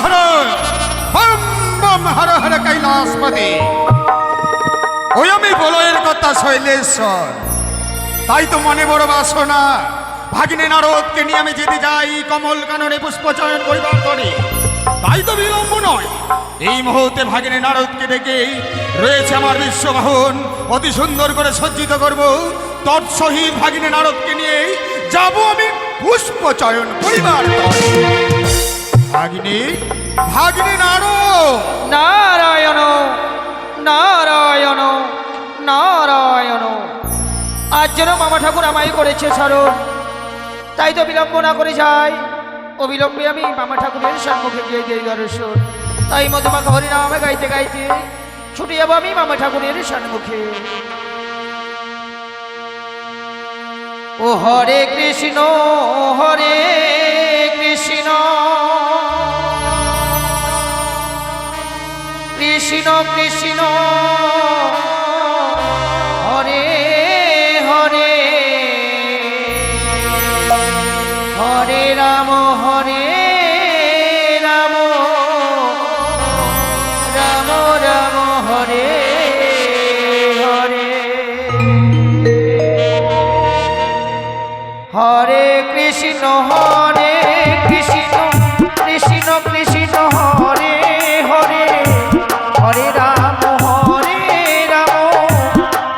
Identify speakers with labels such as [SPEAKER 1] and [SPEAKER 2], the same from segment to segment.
[SPEAKER 1] হর bomb bomb Har Har Kailashpati. ওই আমি বলয়ের কথা শৈলেশ্বর, তাই তো মনে বড় বাসনা ভাগিনী নারদকে নিয়ে আমি যেতে যাই কমল কাননে পুষ্পচয়ন করিবার তরে। তাই তো বিলম্ব নয়, এই মুহূর্তে ভাগিনী নারদকে ডেকে রয়েছে আমার বিশ্ববাহন, অতি সুন্দর করে সজ্জিত করব। তৎসহিত ভাগিনী নারদকে নিয়ে যাব আমি পুষ্পচয়ন করিবার তরে। ভাগিনী ভাগিনী নারদ।
[SPEAKER 2] নারায়ণ নারায়ণ নারায়ণ। আজ যেন মামা ঠাকুর আমায় করেছে স্মরণ, তাই তো বিলম্ব না করে যাই। অবিলম্বে আমি মামা ঠাকুরের সম্মুখে গিয়ে দিই দর্শন। তাই মধুমাখা হরিনামে গাইতে গাইতে ছুটে যাবো আমি মামা ঠাকুরের সম্মুখে। ও হরে কৃষ্ণ হরে কৃষ্ণ কৃষ্ণ কৃষ্ণ হরে হরে হরে রাম হরে রাম রাম রাম হরে হরে। হরে কৃষ্ণ হরে কৃষ্ণ কৃষ্ণ কৃষ্ণ হরে হরে হরে রাম হরে রাম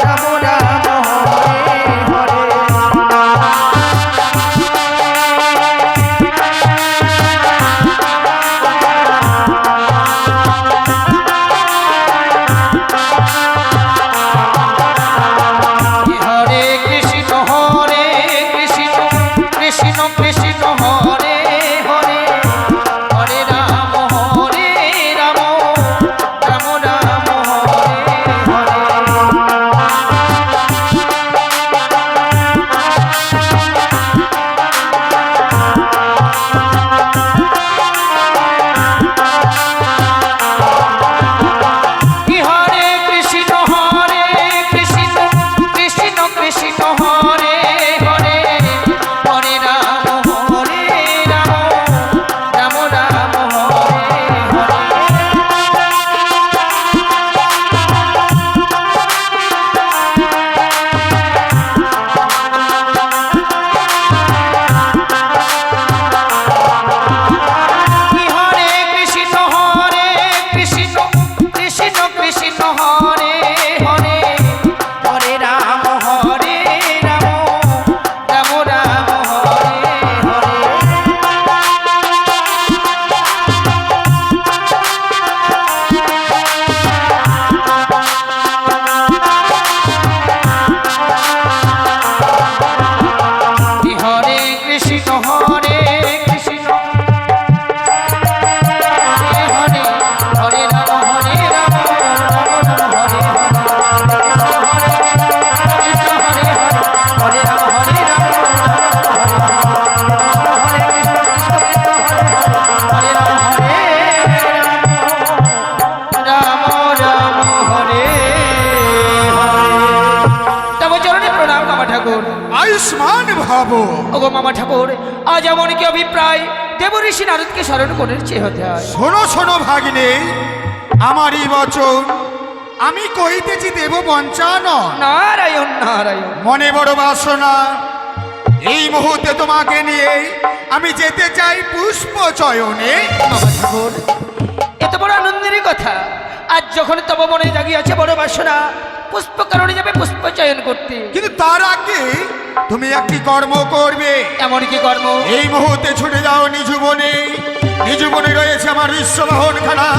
[SPEAKER 2] রাম রাম হরে হরে। হরে কৃষ্ণ হরে কৃষ্ণ কৃষ্ণ কৃষ্ণ হরে হরে হরে রাম হরে রাম রাম রাম হরে হরে। হরে কৃষ্ণ হরে কৃষ্ণ কৃষ্ণ কৃষ্ণ হরে হরে হরে রাম হরে রাম রাম রাম হরে হরে। হরে কৃষ্ণ হরে কৃষ্ণ কৃষ্ণ কৃষ্ণ হরে হরে হরে রাম হরে রাম রাম রাম হরে হরে। হরে কৃষ্ণ হরে কৃষ্ণ হরে হরে হরে রাম হরে রাম রাম রাম হরে হরে কৃষ্ণ হরে হরে হরে রাম হরে রাম হরে কৃষ্ণ কৃষ্ণ কৃষ্ণ হরে রাম হরে রাম রাম হরে হরে। তব চরণে প্রণাম মামা ঠাকুর।
[SPEAKER 1] আয়ুষ্মান ভব।
[SPEAKER 2] ওগো মামা ঠাকুর, আজ এমন কি অভিপ্রায় দেব ঋষি নারদকে স্মরণ করেছে হতে হয়।
[SPEAKER 1] শোনো শোনো ভাগিনী, আমারই বচন আমি কহিতেছি দেব বঞ্চান।
[SPEAKER 2] নারায়ণ নারায়ণ।
[SPEAKER 1] মনে বড় বাসনা, এই মুহূর্তে তোমাকে নিয়ে আমি যেতে চাই পুষ্পচয়নে।
[SPEAKER 2] মামা ঠাকুর, এত বড় আনন্দের কথা। আজ যখন তব মনে জাগিয়াছে বড় বাসনা, পুষ্প কারণে যাবে পুষ্প চয়ন করতে।
[SPEAKER 1] কিন্তু তার আগে তুমি একটি কর্ম করবে।
[SPEAKER 2] এমন কি কর্ম?
[SPEAKER 1] এই মুহূর্তে ছুটে যাও নিজ বনে। নিজ বনে রয়েছে আমার বিশ্ববাহন খানা,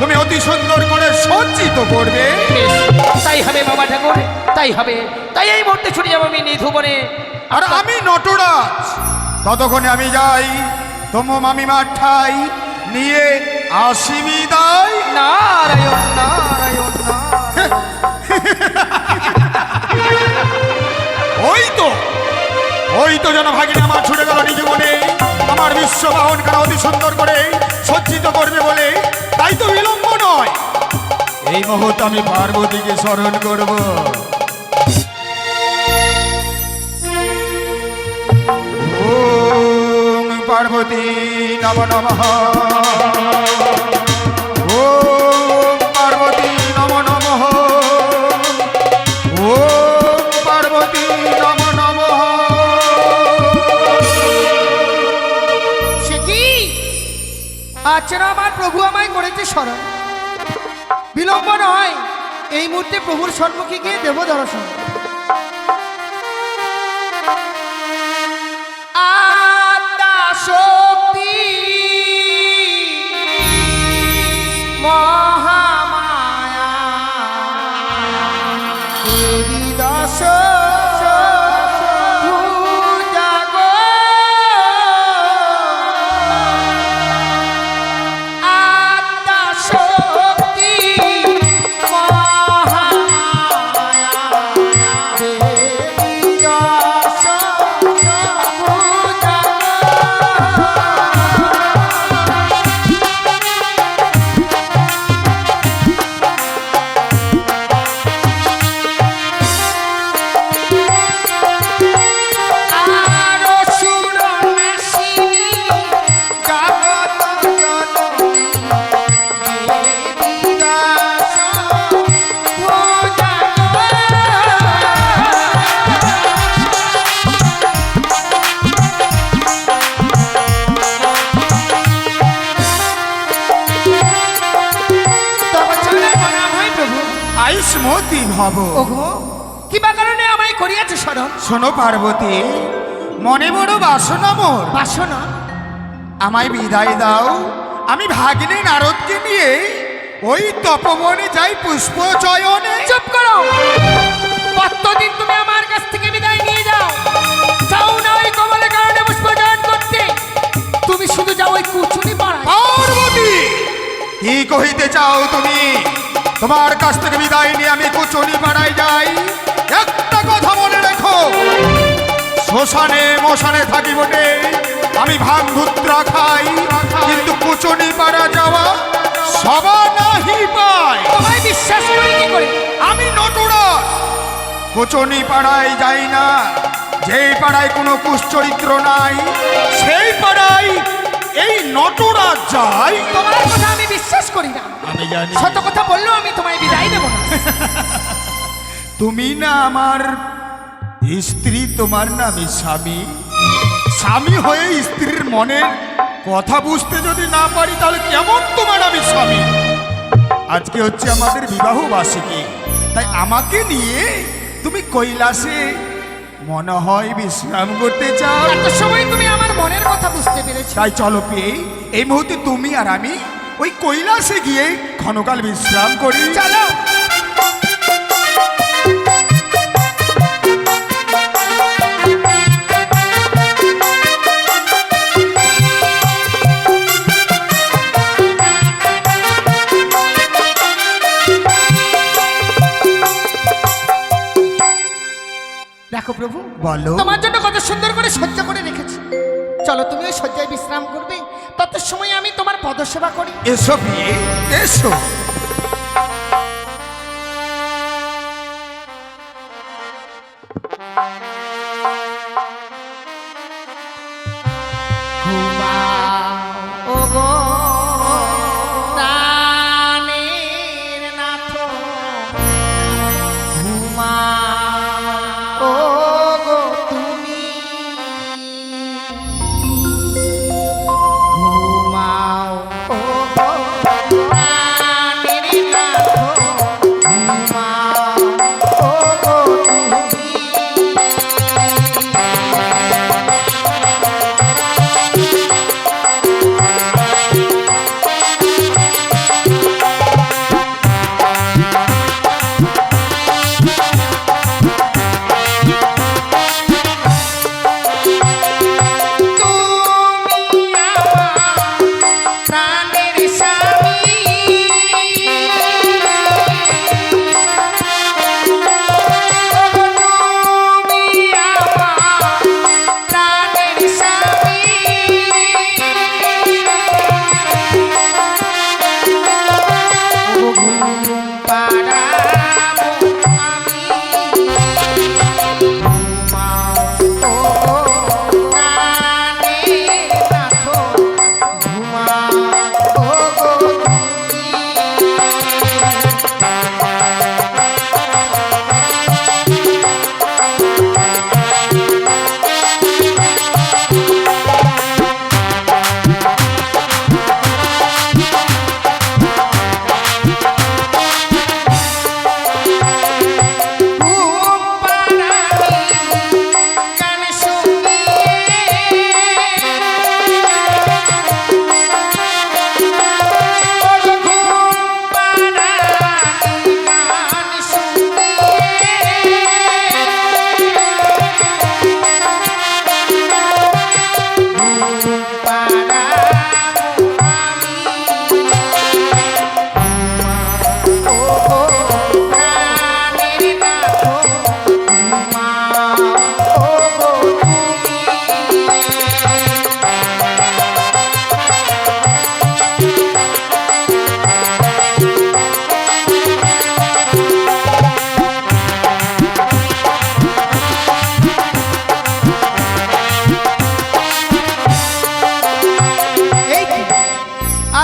[SPEAKER 1] তুমি অতি সুন্দর করে সজ্জিত করবে।
[SPEAKER 2] বেশ, তাই হবে মামা ঠাকুর, তাই হবে। তাই এই মুহূর্তে ছুটে যাবো আমি নিধুবনে।
[SPEAKER 1] আর আমি নটরাজ। ততক্ষণে আমি যাই তোম মামিমার ঠাই নিয়ে আসি বিদায়।
[SPEAKER 2] নারায়ণ নারায়ণ নারায়ণ।
[SPEAKER 1] ওই তো যেন ভাগিনী আমার ছুটে গেল নিজ বনে, আমার বিশ্ববাহন খানা অতি সুন্দর করে সজ্জিত করবে বলে। তাই তো বিলম্ব নয়, এই মুহূর্তে আমি পার্বতীকে স্মরণ করব। ওম পার্বতী নমঃ নমঃ।
[SPEAKER 2] আজ যেন আমার প্রভু আমায় করেছে স্মরণ। বিলম্ব নয়, এই মুহূর্তে প্রভুর সম্মুখে গিয়ে দেব দর্শন। আদ্যা শক্তি মহামায়া দেবী দশ ভুজাগো, আদ্যা শক্তি মহামায়া দেবী দশ ভুজাগো। আরো সুরনাশিনী জগৎ জননী দেবী দশ ভুজাগো। তব চরণে প্রণাম হয় প্রভু।
[SPEAKER 1] আয়ুষ্মতী ভব।
[SPEAKER 2] ওগো, কিবা কারণে আমায় করিয়াছে স্মরণ?
[SPEAKER 1] শোনো পার্বতী, মনে বড় বাসনা মোর,
[SPEAKER 2] বাসনা?
[SPEAKER 1] আমায় বিদায় দাও। আমি ভাগ্নে নারদকে নিয়ে ওই তপবনে যাই পুষ্প চয়নে।
[SPEAKER 2] চুপ করো। কতদিন তুমি আমার কাছ থেকে বিদায় নিয়ে যাও? যাও না ওই কমলের কারণে পুষ্পদান করতে, তুমি শুধু যাও ওই কুচুনি পাড়ায়।
[SPEAKER 1] পার্বতী, কি কহিতে চাও তুমি? তোমার কাছ থেকে বিদায় নিয়ে আমি কুচনি পাড়ায় যাই। একটা কথা মনে রেখো, শ্মশানে মশানে থাকি বটে, আমি ভাঙ ভুত্রা খাই, কিন্তু কুচনি পাড়া যাওয়া সবা নাহি পায়।
[SPEAKER 2] তোমায় বিশ্বাস করি কি করে?
[SPEAKER 1] আমি নটুরা কুচনি পাড়ায় যাই না। যেই পাড়ায় কোনো কুশ্চরিত্র নাই, সেই পাড়ায় এই নটুরা যায়।
[SPEAKER 2] তোমার কথা আমি বিশ্বাস করি না।
[SPEAKER 1] আমি জানি
[SPEAKER 2] সত্য কথা বললেও আমি তোমায় বিদায় দেব না।
[SPEAKER 1] তুমি না আমার স্ত্রী, তোমার নামে স্বামী। স্বামী হয়ে স্ত্রীর মনের কথা বুঝতে যদি না পারি, তাহলে কেমন তোমার আমি স্বামী? আজকে হচ্ছে আমাদের বিবাহ বার্ষিকী, তাই আমাকে নিয়ে তুমি কৈলাসে মনে হয় বিশ্রাম করতে চাও।
[SPEAKER 2] এত সময় তুমি আমার মনের কথা বুঝতে পেরেছো।
[SPEAKER 1] তাই চলো পেয়ে এই মুহূর্তে তুমি আর আমি ওই কৈলাসে গিয়ে ক্ষণকাল বিশ্রাম করি।
[SPEAKER 2] চলো। দেখো প্রভু,
[SPEAKER 1] বলো।
[SPEAKER 2] তোমার জন্য কত সুন্দর করে সহ্য করে রেখেছি। চলো তুমি ওই শয্যায় বিশ্রাম করবে, তত সময় আমি তোমার পদসেবা করি।
[SPEAKER 1] এসো বিয়ে, এসো।
[SPEAKER 2] ওগো প্রাণের নাথ, ঘুমাও ওগো তুমি, ঘুমাও ওগো প্রাণের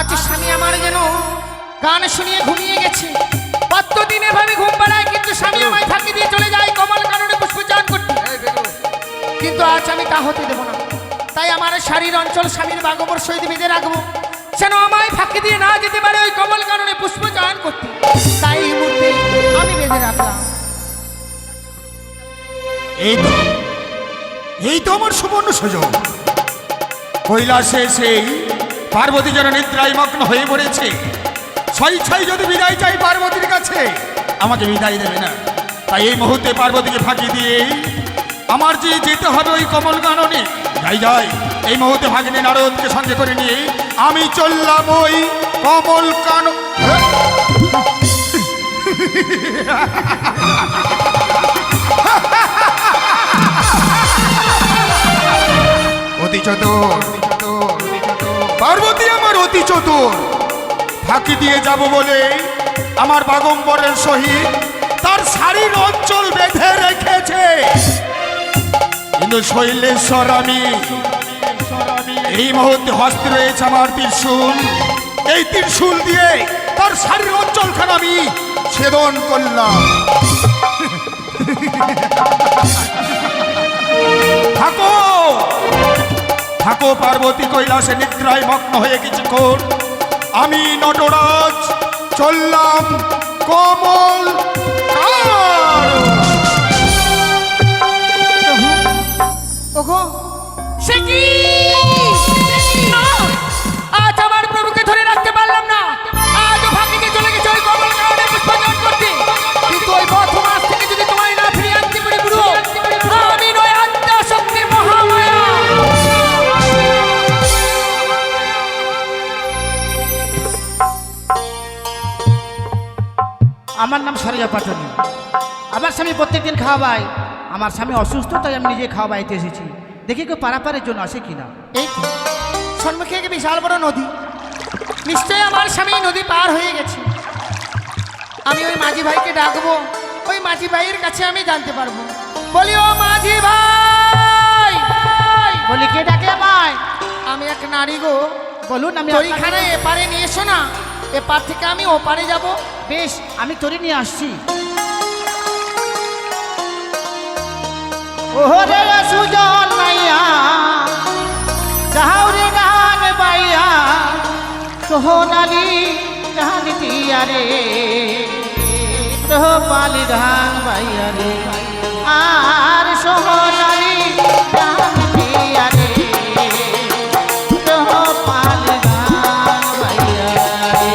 [SPEAKER 2] আজ স্বামী আমার যেন গান শুনিয়ে ঘুমিয়ে গেছে। কতদিন এভাবে ঘুম পাড়ায়, কিন্তু স্বামী আমায় ফাঁকি দিয়ে চলে যায় কমল কাননে পুষ্পচান করতে। কিন্তু আজ আমি তা হতে দেব না। তাই আমার শাড়ির অঞ্চল স্বামীর বাগবর সহিত বেঁধে রাখবো, যেন আমায় ফাঁকি দিয়ে না যেতে পারে ওই কমল কাননে পুষ্পচান করতে। তাই এই মুহূর্তে আমি বেঁধে রাখলাম।
[SPEAKER 1] এই তো আমার সুবর্ণ সুযোগ। কৈলাসে সেই পার্বতী যেন নিদ্রায় মগ্ন হয়ে পড়েছে। স্বেচ্ছায় যদি বিদায় চাই পার্বতীর কাছে, আমাকে বিদায় দেবে না। তাই এই মুহূর্তে পার্বতীকে ফাঁকি দিয়ে আমার যে যেতে হবে ওই কমল কাননে। যাই এই মুহূর্তে ভাগিনী নারদকে সঙ্গে করে নিয়ে আমি চললাম ওই কমল কানন। অতি চতুর পার্বতী আমার অতি চতুর। ফাঁকি দিয়ে যাব বলে আমার বাগম্বরের সহিত তার শাড়ির অঞ্চল বেঁধে রেখেছে। কিন্তু শৈলেশ্বর আমি এই মুহূর্তে হস্তে রয়েছে আমার ত্রিশূল। এই ত্রিশূল দিয়ে তার শাড়ির অঞ্চলখানে আমি ছেদন করলাম। থাকো থাকো পার্বতী কৈলাসে নিদ্রায় মগ্ন হয়ে কিছুক্ষণ। আমি নটরাজ চললাম কমল
[SPEAKER 2] ওগো সে কি? আজ আমার প্রভুকে ধরে রাখতে পারলাম না। আজও ফাঁকিতে চলে গেছে ওই কমল কাননে পুষ্পচান করতে। কিন্তু ওই প্রথম মাস থেকে যদি তোমায় না ফিরিয়ে আনতে পারি বুড়ো, আমি নয় আত্মা শক্তি মহামায়া।
[SPEAKER 3] আমার নাম সারিয়া পাটনি। আমার স্বামী প্রত্যেকদিন খাওয়ায়। আমার স্বামী অসুস্থ, তাই আমি নিজে খাওয়াইতে এসেছি। দেখি কেউ পারাপারের জন্য আসে কিনা।
[SPEAKER 2] এই তো সম্মুখে এক বিশাল বড় নদী। নিশ্চয়ই আমার স্বামী নদী পার হয়ে গেছে। আমি ওই মাঝি ভাইকে ডাকবো, ওই মাঝি ভাইয়ের কাছে আমি জানতে পারবো। বলি ও মাঝি ভাই।
[SPEAKER 3] বলি কে ডাকে আমায়?
[SPEAKER 2] আমি এক নারী গো।
[SPEAKER 3] বলুন, আমি
[SPEAKER 2] তরিখানে এপারে নিয়ে এসো না। এপার থেকে আমি ওপারে যাব।
[SPEAKER 3] বেশ, আমি তরি নিয়ে আসছি। ওরে সুজন মাইয়া যাও রে গান বাইয়া সোহনালি গান দিয়া রে পালি গান বাইয়া রে আর সোহনালি গান দিয়া রে পালি গান বাইয়া রে।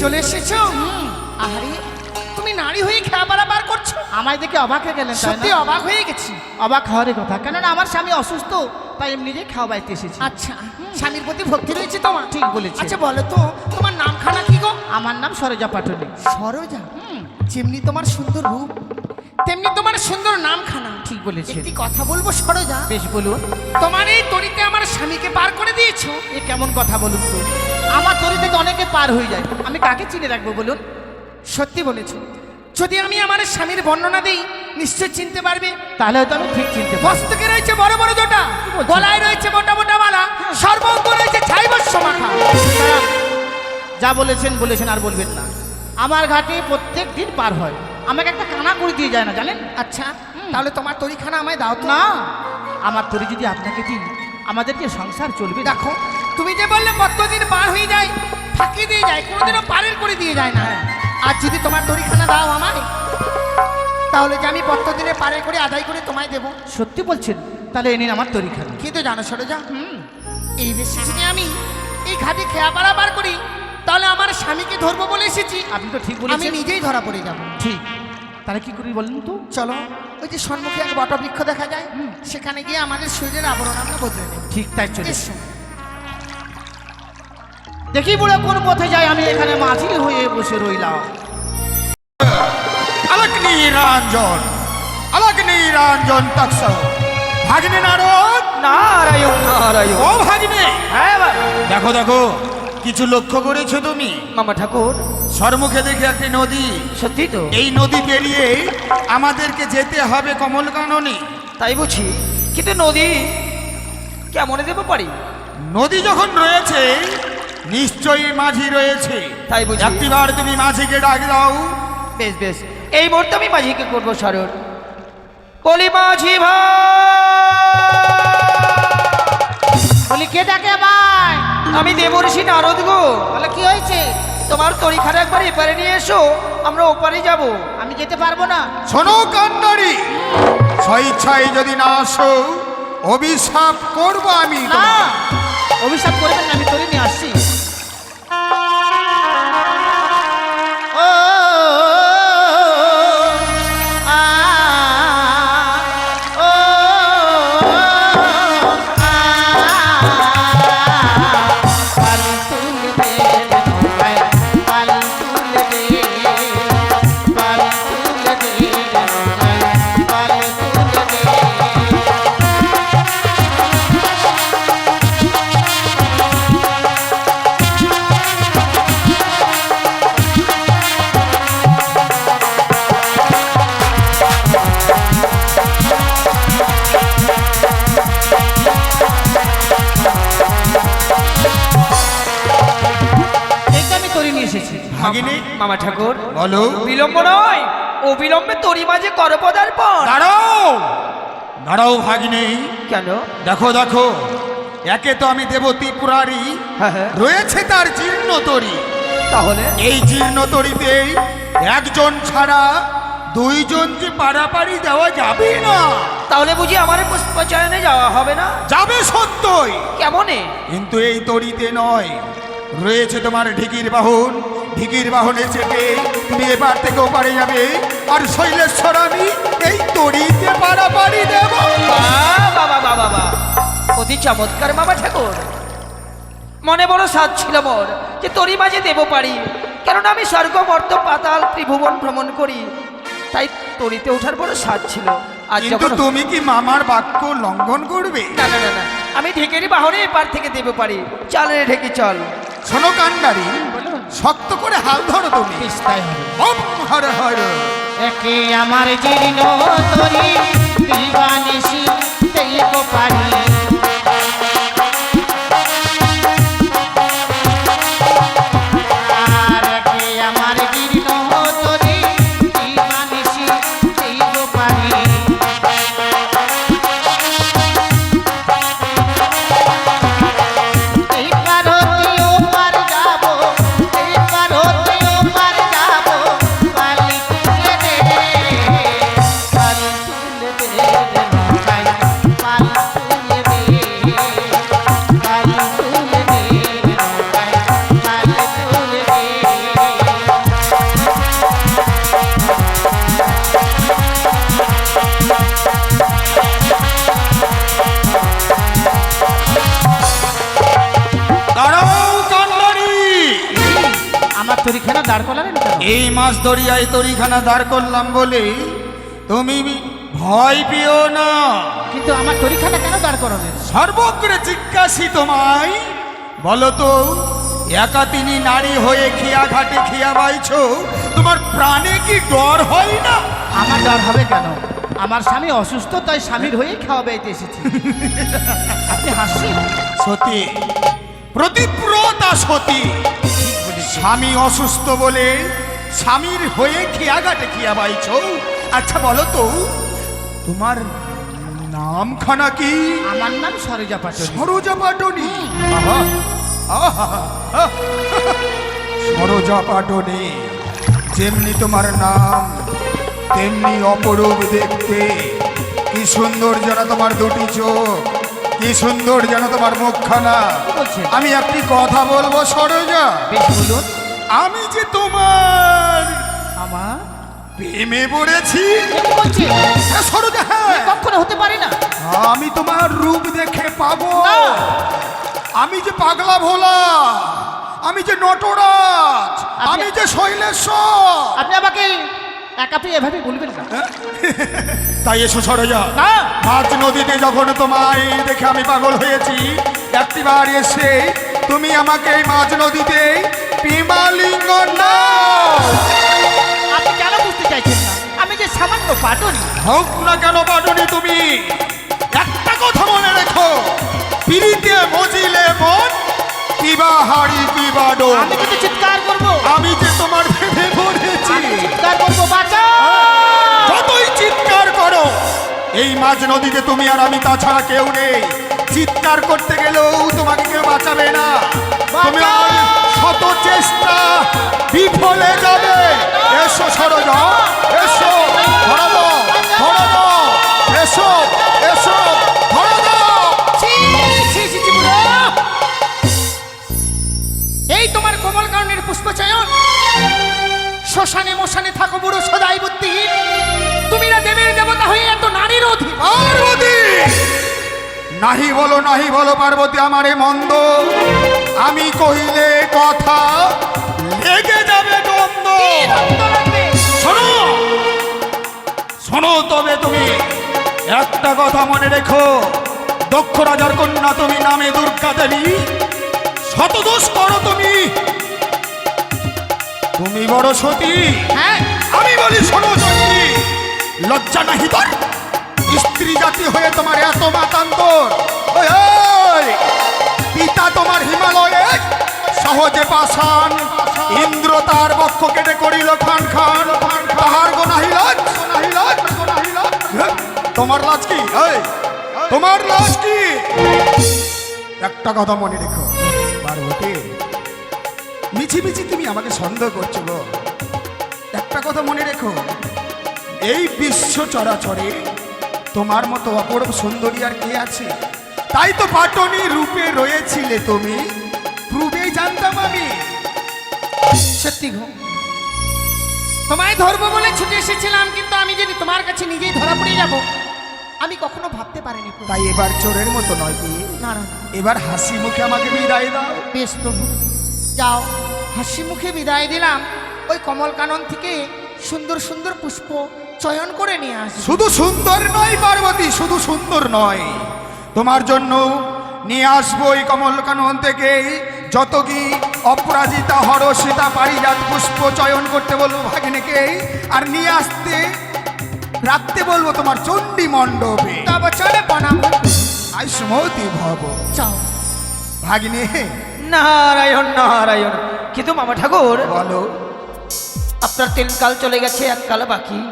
[SPEAKER 2] চলে এসেছো? আরে তুমি নারী হয়ে খেলা পারাবার করছো।
[SPEAKER 3] আমায় দেখে অবাক হয়ে গেলেন?
[SPEAKER 2] সত্যি অবাক হয়ে গেছি।
[SPEAKER 3] অবাক হওয়ারই কথা, কেননা আমার স্বামী অসুস্থ, তাই আমি নিজে খাওয়াইতে এসেছি।
[SPEAKER 2] আচ্ছা, স্বামীর প্রতি ভক্তি রয়েছে তোমার?
[SPEAKER 3] ঠিক বলেছি।
[SPEAKER 2] আচ্ছা বলো তো, তোমার
[SPEAKER 3] আমার নাম সরোজা পাটনি।
[SPEAKER 2] সরোজা, যেমনি তোমার সুন্দর রূপ তেমনি তোমার সুন্দর নামখানা।
[SPEAKER 3] ঠিক বলেছেন।
[SPEAKER 2] একটি কথা বলবো সরোজা?
[SPEAKER 3] বেশ বলুন।
[SPEAKER 2] তোমার এই তরিতে আমার স্বামীকে পার করে দিয়েছো।
[SPEAKER 3] এ কেমন কথা বলুন তো? আমার তরিতে তো অনেকে পার হয়ে যায়, আমি কাকে চিনে রাখবো বলুন?
[SPEAKER 2] সত্যি বলেছো। যদি আমি আমার স্বামীর বর্ণনা দিই নিশ্চয় চিনতে পারবে।
[SPEAKER 3] তাহলে হয়তো আমি ঠিক চিনতে পারবো।
[SPEAKER 2] মস্তকে রয়েছে বড় বড় জটা,
[SPEAKER 3] বলছেন?
[SPEAKER 2] গলায় রয়েছে মোটা মোটা মালা, সর্বঙ্গ রয়েছে ছাইবস্য মাখা।
[SPEAKER 3] দাঁড়ান। যা বলেছেন বলেছেন, আর বলবেন না। আমার ঘাটে প্রত্যেক দিন পার হয়, আমাকে একটা কানা করে দিয়ে যায় না জানেন?
[SPEAKER 2] আচ্ছা, তাহলে তোমার তরিখানা আমায় দাও তো।
[SPEAKER 3] না, আমার তরি যদি আপনাকে দিন আমাদের যে সংসার চলবে না।
[SPEAKER 2] দেখো, তুমি যে বললে কতদিন পার হয়ে যায়, ফাঁকি দিয়ে যায়, কোনোদিনও পারের করে দিয়ে যায় না। আর যদি তোমার তরিখানা দাও আমায়, তাহলে যে আমি কতদিনে পারে করে আদায় করে তোমায় দেবো।
[SPEAKER 3] সত্যি বলছেন? তাহলে এ নিন আমার তরিখানা।
[SPEAKER 2] কিন্তু জানো সরোজা, এই দেশে যদি আমি এই ঘাটে খেয়া পাড়া পার করি, তাহলে আমার স্বামীকে ধরবো বলে এসেছি।
[SPEAKER 3] আপনি তো ঠিক
[SPEAKER 2] আমি
[SPEAKER 3] বলেছেন।
[SPEAKER 2] নিজেই ধরা পড়ে যাব।
[SPEAKER 3] ঠিক, তাহলে কি করি বলেন তো?
[SPEAKER 2] চলো, ওই যে সম্মুখে এক বটবৃক্ষ দেখা যায়, সেখানে গিয়ে আমাদের শরীরের আবরণ আমরা বদলে নেব।
[SPEAKER 3] ঠিক তাই চলে।
[SPEAKER 2] এসো।
[SPEAKER 3] দেখি বুড়ো কোন পথে যায়, আমি এখানে মাঝি হয়ে বসে রইলাম।
[SPEAKER 1] আলোক নিরঞ্জন, আলোক নিরঞ্জন তৎস। ভাগিনী নারদ,
[SPEAKER 2] নারায়ণ নারায়ণ।
[SPEAKER 1] ও ভাগিনী,
[SPEAKER 2] হ্যাঁ বাবা।
[SPEAKER 1] দেখো দেখো, কিছু লক্ষ্য করেছো তুমি?
[SPEAKER 2] মামা ঠাকুর,
[SPEAKER 1] সর্মুখে দেখে একটি নদী।
[SPEAKER 2] সত্যি তো?
[SPEAKER 1] এই নদী পেরিয়ে আমাদেরকে যেতে হবে কমলকাননে।
[SPEAKER 2] তাই বুঝি, কিন্তু নদী কেমনে দেবো পারি?
[SPEAKER 1] নদী যখন রয়েছে নিশ্চয়ই মাঝি রয়েছে।
[SPEAKER 2] তাই বুঝি।
[SPEAKER 1] একটিবার তুমি মাঝিকে ডাক দাও।
[SPEAKER 2] বেশ বেশ, এই মুহূর্তে আমি মাঝিকে করবো স্মরণ। বলি মাঝি ভাই।
[SPEAKER 3] বলি কে ডাকে আমায়?
[SPEAKER 2] আমি দেবর্ষি নারদ গো।
[SPEAKER 3] বলে কি হয়েছে?
[SPEAKER 2] তোমার তরিখানা একবার এপারে নিয়ে এসো, আমরা ওপারে যাব।
[SPEAKER 3] আমি যেতে পারবো না।
[SPEAKER 1] শোনো কান্ডারি, স্বইচ্ছায় যদি না আসো অভিশাপ করবো আমি
[SPEAKER 3] না,
[SPEAKER 1] তোমাকে।
[SPEAKER 3] অভিশাপ করবেন না, আমি তরি নিয়ে আসছি। ও আ ও আ পাল তুলবে নৌকায়, পাল তুলবে, পাল তুলবে নৌকায়, পাল তুলবে। এই তো আমি তরি নিয়ে এসেছি।
[SPEAKER 1] ভাগিনী,
[SPEAKER 2] মামা ঠাকুর,
[SPEAKER 1] বলো।
[SPEAKER 2] বিলম্ব নয়, অবিলম্বে তরি মাঝে করো পদার্পণ।
[SPEAKER 1] দাঁড়াও, দাঁড়াও ভাগিনী।
[SPEAKER 2] কেন?
[SPEAKER 1] দেখো দেখো, একে তো আমি দেব ত্রিপুরারি,
[SPEAKER 2] হ্যাঁ হ্যাঁ,
[SPEAKER 1] রয়েছে তার জীর্ণ তরি।
[SPEAKER 2] তাহলে
[SPEAKER 1] এই জীর্ণ তরিতে একজন ছাড়া দুইজন যে পারাপারি দেওয়া যাবে না।
[SPEAKER 2] তাহলে বুঝি আমার পুষ্পচয়নে যাওয়া হবে না?
[SPEAKER 1] যাবে সত্যই,
[SPEAKER 2] কেমনে?
[SPEAKER 1] কিন্তু এই তরিতে নয়। রয়েছে তোমার ঢিকির বাহন, ঢিকির বাহনে চেপে তুমি এবার থেকে ওপারে যাবে, আর শৈলেশ্বর আমি এই তরিতে পারাপারি দেব।
[SPEAKER 2] বাবা বাবা বাবা, অতি চমৎকার মামা ঠাকুর। মনে বড় সাধ ছিল মোর যে তরি মাঝে দেব পারি, কেননা আমি স্বর্গ মর্ত পাতাল ত্রিভুবন ভ্রমণ করি, তাই তরিতে ওঠার বড় সাধ ছিল। আর
[SPEAKER 1] কিন্তু
[SPEAKER 2] যখন
[SPEAKER 1] তুমি কি মামার বাক্য লঙ্ঘন করবে?
[SPEAKER 2] না না না না, আমি ঢেকেরই বাহনে এপার থেকে দেব পারি। চল রে ঢেকি চল।
[SPEAKER 1] শোনো কান্ডারি, শক্ত করে হাল ধরো তুমি।
[SPEAKER 3] বেশ তাই হবে।
[SPEAKER 1] ওম হর হর।
[SPEAKER 3] একে আমার জীর্ণ তরি দিবানিশি দেব পারি, আর একে আমার জীর্ণ তরি দিবানিশি দেব পারি। এই পার হতে ওপার যাব, এই পার হতে ওপার যাব, পালি তুলে দে, পালি তুলে দে নৌকায়, পাল তুলে দে। তরিখানা দাঁড় করালেন কেন?
[SPEAKER 1] এই মাছ দরিয়ায় তরিখানা দাঁড় করলাম বলে তুমি ভয় পেও না।
[SPEAKER 3] কিন্তু আমার তরিখানা কেন দাঁড় করালেন?
[SPEAKER 1] সর্বগ্রে জিজ্ঞাসি তোমায়, বলো তো, একা তিনি নারী হয়ে খিয়া ঘাটে খিয়া বাইছো, তোমার প্রাণে কি ডর হয় না?
[SPEAKER 3] আমার ডর হবে কেন? আমার স্বামী অসুস্থ, তাই স্বামীর হয়ে খাওয়া বেড়াইতে এসেছি। আপনি হাসছেন?
[SPEAKER 1] সতী, প্রতিব্রতা সতী, স্বামী অসুস্থ বলে স্বামীর হয়ে খিয়া ঘাটে খিয়া বাইছো। আচ্ছা বলো তো, তোমার নামখানা কি?
[SPEAKER 3] আমার নাম সরোজা পাটনি।
[SPEAKER 1] সরোজা পাটনি? আহা, আহা, আহা। সরোজা পাটনি, যেমনি তোমার নাম তেমনি অপরূপ দেখতে। কি সুন্দর যেন তোমার দুটি চোখ, কি সুন্দর যেন তোমার মুখখানা।
[SPEAKER 3] কি বলছেন?
[SPEAKER 1] আমি একটি কথা বলবো সরোজা,
[SPEAKER 3] বেশ বলুন।
[SPEAKER 1] আমি যে তোমার
[SPEAKER 3] আমার
[SPEAKER 1] প্রেমে পড়েছি।
[SPEAKER 3] কি বলছেন?
[SPEAKER 1] হ্যাঁ, সরোজা, হ্যাঁ,
[SPEAKER 3] কখনো হতে পারে না।
[SPEAKER 1] আমি তোমার রূপ দেখে পাবো।
[SPEAKER 3] না।
[SPEAKER 1] আমি যে পাগলা ভোলা, আমি যে নটরাজ,
[SPEAKER 3] আপনি-
[SPEAKER 1] আমি যে শৈলেশ্বর।
[SPEAKER 3] আপনি আমাকে একা পেয়ে এভাবে বলবেন না।
[SPEAKER 1] তাই এসো সরোজা,
[SPEAKER 3] না।
[SPEAKER 1] আজ নদীতে যখন তোমায় দেখে আমি পাগল হয়েছি, একটিবার এসে তুমি আমাকে এই মাঝ নদীতে প্রেমালিঙ্গন নাও।
[SPEAKER 3] আপনি কেন বুঝতে চাইছেন না? আমি যে সামান্য পাটনি।
[SPEAKER 1] হোক না কেন পাটনি তুমি, একটা কথা মনে রেখো, পিড়িতে মজিলে মন কিবা হাড়ি কিবা ডোল।
[SPEAKER 3] আমি কিন্তু চিৎকার করবো।
[SPEAKER 1] আমি যে তোমার ভেবে পড়েছি।
[SPEAKER 3] আমি চিৎকার করবো, বাঁচাও।
[SPEAKER 1] যতই চিৎকার করো, এই মাঝ নদীতে তুমি আর আমি তাছাড়া কেউ নেই। চিৎকার করতে গেলেও তোমাকে কেউ বাঁচাবে না। তোমার শত চেষ্টা বিফলে যাবে। এসো সরোজা, এসো, ধরো দাও, ধরো দাও, এসো, এসো, ধরো দাও।
[SPEAKER 2] ছি, ছি, ছি, ছি, বুড়ো। এই তোমার কোমল কারণের পুষ্পচয়ন। শ্মশানে মশানে থাকো বুড়ো সদাই বুদ্ধিহীন। তুমি না দেবের দেবতা হয়ে এত নারীর অধীন।
[SPEAKER 1] পার্বতী, নাহি বলো, নাহি বলো পার্বতী আমারে মন্দ। আমি কহিলে কথা লেগে যাবে দ্বন্দ্ব।
[SPEAKER 2] রক্ত লাগবে।
[SPEAKER 1] শোনো, শোনো, তবে তুমি একটা কথা মনে রেখো, দক্ষ রাজার কন্যা তুমি, নামে দুর্গা দেবী। শতদোষ করো তুমি, তুমি বড় সতী।
[SPEAKER 2] হ্যাঁ,
[SPEAKER 1] আমি বলি শোনো সতী, লজ্জা নাহি তোর? স্ত্রী জাতি হয়ে তোমার এত মাতান্তর। ওই, ওই, পিতা তোমার হিমালয়ে সহজে পাষাণ, ইন্দ্র তার বক্ষ কেটে করিল খান খান। তাহার গো নাহি লাজ, নাহি লাজ, নাহি লাজ। তোমার লাজ কি? এই, তোমার লাজ কি? একটা কথা মনে রেখো পার্বতী, মিছি মিছি তুমি আমাকে সন্দেহ করছো গো। একটা কথা মনে রেখো, এই বিশ্ব চরাচরে তোমার মতো অপরূপ সুন্দরী আর কে আছে? তাই তো পাটনি রূপে রয়েছিলে তুমি, পূর্বেই জানতাম আমি।
[SPEAKER 2] সত্যি গো, তোমায় ধরবো বলে ছুটে এসেছিলাম, কিন্তু আমি যদি তোমার কাছে নিজেই ধরা পড়ে যাব, আমি কখনো ভাবতে পারিনি প্রভু।
[SPEAKER 1] তাই এবার চোরের মতো নয় কি,
[SPEAKER 2] না না,
[SPEAKER 1] এবার হাসি মুখে আমাকে বিদায় দাও।
[SPEAKER 2] বেশ প্রভু, যাও। হাসি মুখে বিদায় দিলাম। ওই কমল কানন থেকে সুন্দর সুন্দর পুষ্প চয়ন করে নিয়ে আসি।
[SPEAKER 1] শুধু সুন্দর নয় পার্বতী, শুধু সুন্দর নয়, তোমার জন্য নিয়ে আসবো এই কমল কানন থেকে যত কি অপরাজিতা হরসিতা পারিজাত পুষ্প চয়ন করতে বলবো ভাগিনীকে, আর নিয়ে আসতে রাখতে বলবো তোমার চণ্ডী মণ্ডপে।
[SPEAKER 2] তবে চলে প্রণাম।
[SPEAKER 1] আইসমতি ভব।
[SPEAKER 2] যাও।
[SPEAKER 1] ভাগিনী,
[SPEAKER 2] নারায়ণ নারায়ণ। কিন্তু মামা ঠাকুর,
[SPEAKER 1] বলো।
[SPEAKER 2] আপনার 3 কাল চলে গেছে, 1 কাল বাকি।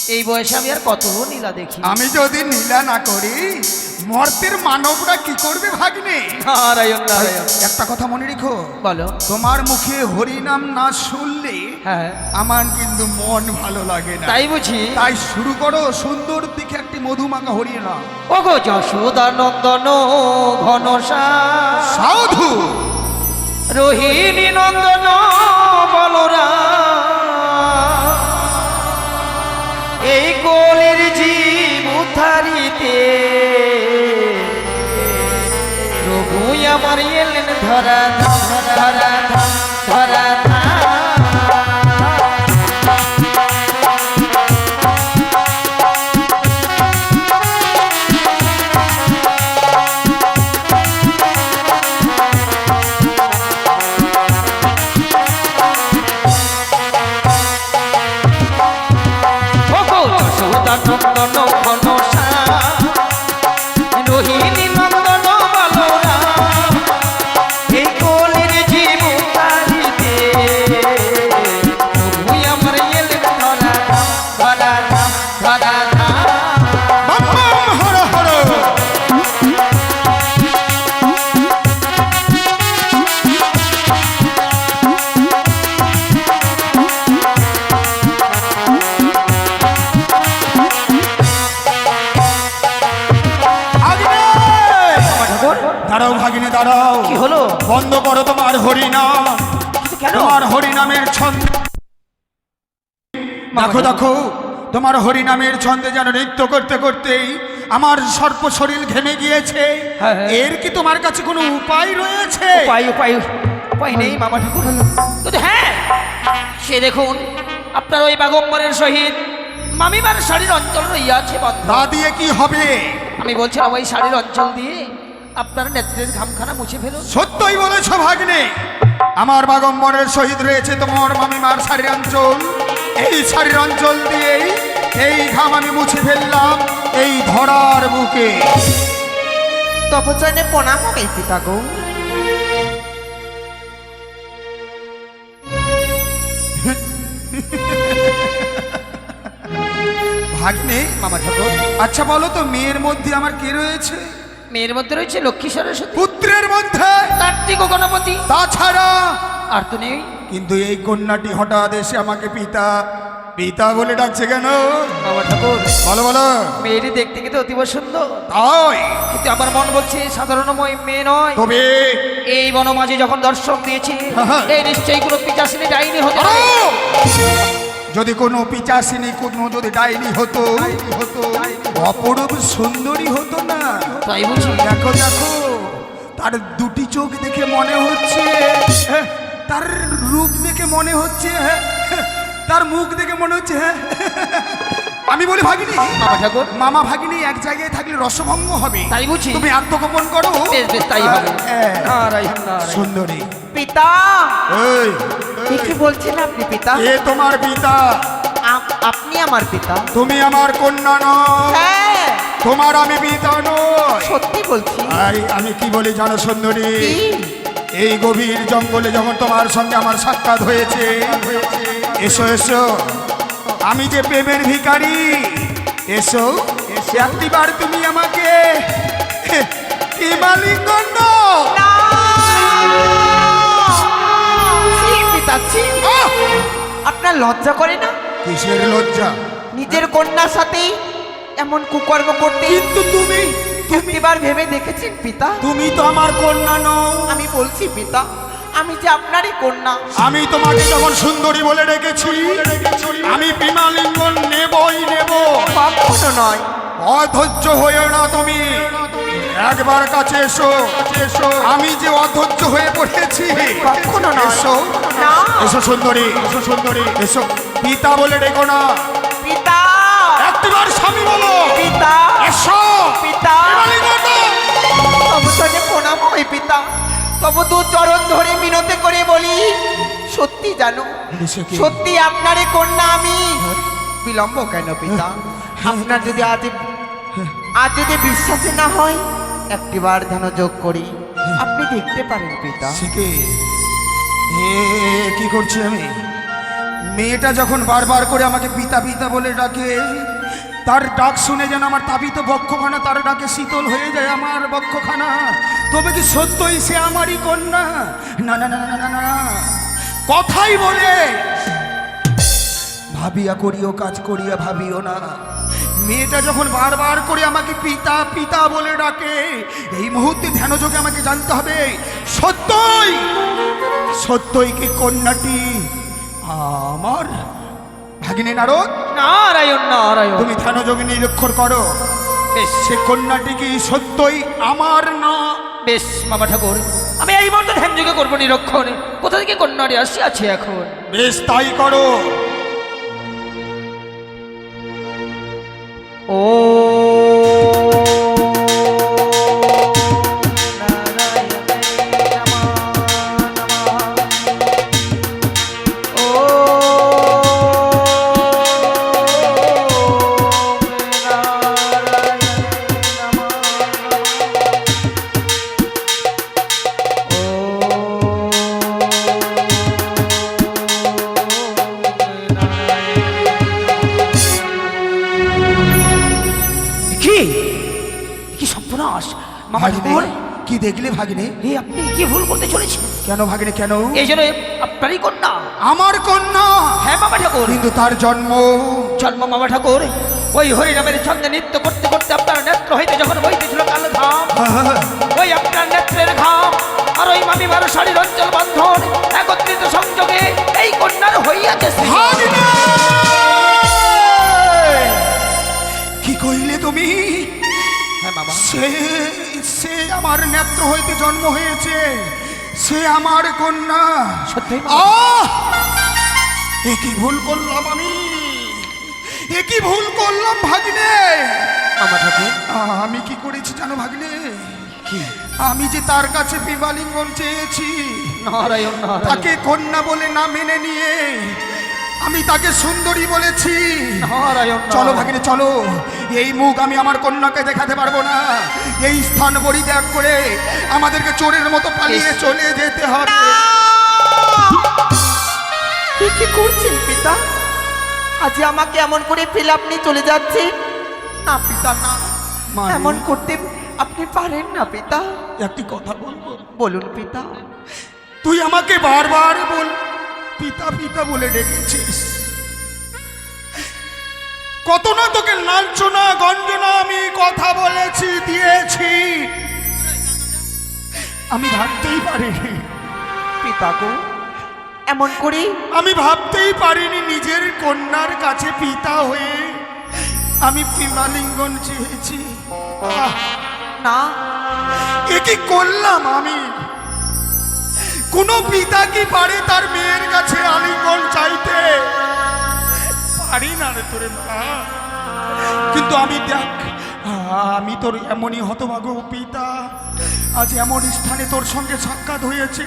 [SPEAKER 2] এই বয়সে আমি আর কত নীলা দেখি।
[SPEAKER 1] আমি যদি নীলা না করি, মর্তের মানবরা কি করবে ভাগিনী?
[SPEAKER 2] নারায়ণ নারায়ণ।
[SPEAKER 1] একটা কথা মনে রেখো,
[SPEAKER 2] বলো।
[SPEAKER 1] তোমার মুখে হরিনাম না শুনলে
[SPEAKER 2] হ্যাঁ,
[SPEAKER 1] আমার কিন্তু মন ভালো লাগে না।
[SPEAKER 2] তাই বুঝি।
[SPEAKER 1] তাই শুরু করো সুন্দর দিকে একটি মধুমাখা হরিনাম।
[SPEAKER 2] ওগো যশোদা নন্দন ঘনশা,
[SPEAKER 1] সাধু
[SPEAKER 2] রোহিণী নন্দন বলরাম, এই কলির জীব উদ্ধারিতে প্রভু আমার এলেন ধরা ধাম, ধরা ধাম, ধরা ধাম।
[SPEAKER 1] তোমার হরিনামের ছন্দ দেখো দেখো, তোমার হরিনামের ছন্দে যেন নৃত্য করতে করতেই আমার সর্প শরীর ঘেমে গিয়েছে।
[SPEAKER 2] হ্যাঁ, হ্যাঁ।
[SPEAKER 1] এর কি তোমার কাছে কোনো উপায় রয়েছে?
[SPEAKER 2] উপায় উপায় উপায় নেই মামা ঠাকুর, কিন্তু হ্যাঁ, সে দেখুন আপনার ওই বাগম্বরের সহিত মামিমার শাড়ির অঞ্চল রইয়াছে বন্ধ।
[SPEAKER 1] তা দিয়ে কি হবে?
[SPEAKER 2] আমি বলছিলাম ওই শাড়ির অঞ্চল দিয়ে আপনার নেত্রের ঘামখানা মুছে ফেলুন।
[SPEAKER 1] সত্যই বলেছ ভাগ্নে, আমার বাগম্বরের সহিত রয়েছে তোমার মামিমার শাড়ির অঞ্চল। এই শাড়ির অঞ্চল দিয়েই এই ঘাম আমি মুছে ফেললাম এই ধরার বুকে।
[SPEAKER 4] তপচয়নে প্রণাম হবে পিতা গো।
[SPEAKER 1] ভাগ্নে,
[SPEAKER 2] মামা ঠাকুর,
[SPEAKER 1] আচ্ছা বলো তো, মেয়ের মধ্যে আমার কে রয়েছে?
[SPEAKER 2] মেয়ের মধ্যে রয়েছে লক্ষ্মী সরস্বতী,
[SPEAKER 1] পুত্রের মধ্যে
[SPEAKER 2] কার্তিক ও গণপতি,
[SPEAKER 1] তাছাড়া
[SPEAKER 2] আর তো নেই।
[SPEAKER 1] কিন্তু এই কন্যাটি হঠাৎ এসে আমাকে পিতা পিতা বলে ডাকছে কেন?
[SPEAKER 2] মামা ঠাকুর,
[SPEAKER 1] বলো বলো।
[SPEAKER 2] মেয়েটি দেখতে কিন্তু অতীব সুন্দর,
[SPEAKER 1] তাই
[SPEAKER 2] কিন্তু আমার মন বলছে সাধারণ মেয়ে নয়।
[SPEAKER 1] তবে
[SPEAKER 2] এই বনমাঝে যখন দর্শন দিয়েছে,
[SPEAKER 1] হ্যাঁ।
[SPEAKER 2] এই নিশ্চয়ই কোনো পিচাসিনী ডাইনি হতে পারে।
[SPEAKER 1] যদি কোনো পিচাসিনী, কোনো যদি ডাইনি হতো, অপরূপ সুন্দরী হতো না?
[SPEAKER 2] তাই বুঝি?
[SPEAKER 1] দেখো দেখো, তার দুটি চোখ দেখে মনে হচ্ছে, তার রূপ দেখে মনে হচ্ছে, তার মুখ দেখে মনে হচ্ছে। আমি বলি ভাগিনী,
[SPEAKER 2] মামা ঠাকুর,
[SPEAKER 1] মামা ভাগিনী এক জায়গায় থাকলে রসভঙ্গ হবে।
[SPEAKER 2] তাই বুঝি?
[SPEAKER 1] তুমি আত্মগোপন করো।
[SPEAKER 2] বেশ বেশ তাই হবে।
[SPEAKER 1] হ্যাঁ।
[SPEAKER 2] নারায়ণ নারায়ণ।
[SPEAKER 1] সুন্দরী।
[SPEAKER 4] পিতা,
[SPEAKER 1] এই,
[SPEAKER 4] এ কি বলছেন আপনি পিতা?
[SPEAKER 1] এ তোমার পিতা,
[SPEAKER 4] আপনি আমার পিতা?
[SPEAKER 1] তুমি আমার কন্যা নয়,
[SPEAKER 4] হ্যাঁ,
[SPEAKER 1] তোমার আমি পিতা নয়।
[SPEAKER 4] সত্যি বলছি।
[SPEAKER 1] আমি কি বলি জানো সুন্দরী?
[SPEAKER 4] কি?
[SPEAKER 1] এই গভীর জঙ্গলে যখন তোমার সঙ্গে আমার সাক্ষাৎ হয়েছে, এসো এসো, আমি যে প্রেমের ভিখারি, এসো একটিবার তুমি আমাকে হিমালিঙ্গন দাও।
[SPEAKER 4] ছি, পিতা, ছি। আপনার লজ্জা করে না
[SPEAKER 1] কিসের লজ্জা?
[SPEAKER 4] নিজের কন্যার সাথে এমন কুকর্ম করতে?
[SPEAKER 1] কিন্তু তুমি
[SPEAKER 4] একটিবার ভেবে দেখেছেন পিতা?
[SPEAKER 1] তুমি তো আমার কন্যা নও।
[SPEAKER 4] আমি বলছি পিতা, আমি যে আপনারই কন্যা।
[SPEAKER 1] আমি তোমাকে যখন সুন্দরী বলে রেখেছি, আমি বিমালিঙ্গন নেবই নেব।
[SPEAKER 4] কখনো নয়।
[SPEAKER 1] অধৈর্য হয়েও না তুমি, একবার কাছে এসো। আমি যে অধৈর্য হয়ে পড়েছি।
[SPEAKER 4] কখনো নয়।
[SPEAKER 1] এসো
[SPEAKER 4] না।
[SPEAKER 1] এসো সুন্দরী, এসো। পিতা বলে ডেকো না,
[SPEAKER 4] পিতা,
[SPEAKER 1] একটিবার স্বামী বলো।
[SPEAKER 4] পিতা,
[SPEAKER 1] এসো
[SPEAKER 4] পিতা।
[SPEAKER 1] বিমালিঙ্গন দাও।
[SPEAKER 4] অবসরে প্রণাম হয় পিতা, তবু দু চরণ ধরে মিনতি করে বলি, সত্যি জানো,
[SPEAKER 1] এসে কি?
[SPEAKER 4] সত্যি আপনারই কন্যা আমি। বিলম্ব কেন পিতা? আপনার যদি আজ যদি বিশ্বাসে না হয়, একটিবার ধ্যান যোগ করি, আপনি দেখতে পারেন পিতা।
[SPEAKER 1] শিখে কি করছি আমি? মেয়েটা যখন বারবার করে আমাকে পিতা পিতা বলে ডাকে, তার ডাক শুনে যেন আমার তাপিত বক্ষখানা তার ডাকে শীতল হয়ে যায় আমার বক্ষখানা। তবে কি সত্যই সে আমারই কন্যা? না না না না না না, কথাই বলে ভাবিয়া করিও, কাজ করিয়া ভাবিও না। মেয়েটা যখন বারবার করে আমাকে পিতা পিতা বলে ডাকে, এই মুহূর্তে ধ্যানযোগে আমাকে জানতে হবে সত্যই কি কন্যাটি আমার? ভাগিনী নারদ,
[SPEAKER 2] নারায়ণ নারায়ণ।
[SPEAKER 1] তুমি ধ্যানযোগে নিরীক্ষণ করো,
[SPEAKER 2] বেশ
[SPEAKER 1] সে কন্যাটি কি সত্যই আমার না?
[SPEAKER 2] বেশ মামা ঠাকুর, আমি এই মুহূর্তে ধ্যান যুগে করবো নিরক্ষণ। কোথা থেকে কন্যাটি আসিয়াছে এখন?
[SPEAKER 1] বেশ তাই করো।
[SPEAKER 2] ও কি সর্বনাশ মামা
[SPEAKER 1] ভাগিনী,
[SPEAKER 2] ঠাকুর,
[SPEAKER 1] কি দেখলে ভাগিনী?
[SPEAKER 2] এই আপনি কি ভুল করতে চলেছেন?
[SPEAKER 1] কেন ভাগিনী কেন?
[SPEAKER 2] এই জন্য আপনারই কন্যা।
[SPEAKER 1] আমার কন্যা?
[SPEAKER 2] হ্যাঁ মামা ঠাকুর।
[SPEAKER 1] কিন্তু তার জন্ম
[SPEAKER 2] মামা ঠাকুর, ওই হরিনামের ছন্দে নৃত্য করতে করতে আপনার নেত্র হইতে যখন বইতেছিল কালো ঘাম, ওই আপনার নেত্রের ঘাম আর ওই মামিমার শাড়ির অঞ্চল বন্ধন একত্রিত সংযোগে
[SPEAKER 1] নেত্র হইতে জন্ম হয়েছে সে আমার কন্যা।
[SPEAKER 2] সত্যি?
[SPEAKER 1] আহ! এ কি ভুল করলাম আমি, এ কি ভুল করলাম ভাগ্নে।
[SPEAKER 2] মামা ঠাকুর
[SPEAKER 1] আমি কি করেছি জানো ভাগ্নে?
[SPEAKER 2] কি?
[SPEAKER 1] আমি যে তার কাছে বিবালিঙ্গন চেয়েছি,
[SPEAKER 2] নারায়ণ নারায়ণ
[SPEAKER 1] তাকে কন্যা বলে না মেনে নিয়ে আমি তাকে সুন্দরী বলেছি।
[SPEAKER 2] নারায়ণ
[SPEAKER 1] চলো
[SPEAKER 2] নারায়ণ।
[SPEAKER 1] ভাগিনী চলো, এই মুখ আমি আমার কন্যাকে দেখাতে পারবো না। এই স্থান পরিত্যাগ করে আমাদেরকে চোরের মতো পালিয়ে চলে যেতে হবে।
[SPEAKER 4] কি কি করছেন পিতা? আজ আমাকে এমন করে ফেলে আপনি চলে যাচ্ছেন? না পিতা না,
[SPEAKER 1] মা,
[SPEAKER 4] এমন করতে আপনি পারেন না পিতা।
[SPEAKER 1] একটি কথা বলবো?
[SPEAKER 4] বলুন পিতা।
[SPEAKER 1] তুই আমাকে বারবার বল পিতা পিতা বলে ডেকেছিস, কত না তোকে লাঞ্ছনা গঞ্জনা আমি কথা বলেছি দিয়েছি, আমি ভাবতেই পারিনি,
[SPEAKER 4] পিতা গো, এমন করে
[SPEAKER 1] আমি ভাবতেই পারিনি নিজের কন্যার কাছে পিতা হয়ে আমি বিবালিঙ্গন চেয়েছি। আহ!
[SPEAKER 4] না,
[SPEAKER 1] এ কি করলাম আমি? কোন পিতা কি পারে তার মেয়ের কাছে আলিঙ্গন চাইতে? পারি না রে তোরে মা। কিন্তু আমি দেখ, আমি তোর এমনই হতভাগ্য পিতা, আজ এমন স্থানে তোর সঙ্গে সাক্ষাৎ হয়েছে,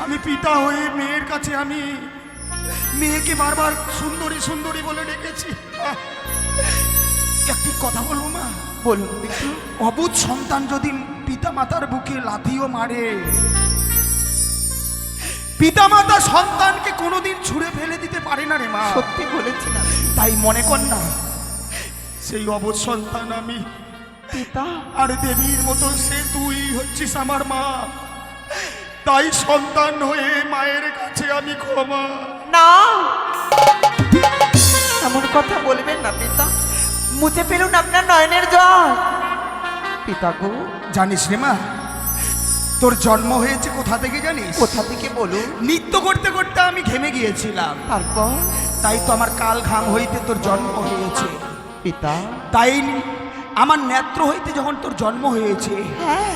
[SPEAKER 1] আমি পিতা হয়ে মেয়ের কাছে আমি মেয়েকে বারবার সুন্দরী সুন্দরী বলে ডেকেছি। একটি কথা বলবো মা?
[SPEAKER 4] বলুন পিতা।
[SPEAKER 1] অবুধ সন্তান যদি পিতা মাতার বুকে লাথিও মারে, পিতা মাতা সন্তানকে কোনোদিন ছুঁড়ে ফেলে দিতে পারে না রে মা।
[SPEAKER 4] সত্যি বলেছেন আপনি।
[SPEAKER 1] তাই মনে কর না সেই অবুধ সন্তান আমি,
[SPEAKER 4] পিতা
[SPEAKER 1] আর দেবীর মতো সে তুই হচ্ছিস আমার মা। তাই সন্তান হয়ে মায়ের কাছে আমি ক্ষমা।
[SPEAKER 4] না, এমন কথা বলবেন না পিতা। মুছে ফেলুন আপনার নয়নের জল। পিতা গো,
[SPEAKER 1] জানিস রে মা, তোর জন্ম হয়েছে কোথা থেকে জানিস?
[SPEAKER 4] কোথা থেকে বলুন?
[SPEAKER 1] নৃত্য করতে করতে আমি ঘেমে গিয়েছিলাম,
[SPEAKER 4] তারপর?
[SPEAKER 1] তাই তো আমার কাল ঘাম হইতে তোর জন্ম হয়েছে।
[SPEAKER 4] পিতা
[SPEAKER 1] তাই আমার নেত্র হইতে যখন তোর জন্ম হয়েছে,
[SPEAKER 4] হ্যাঁ,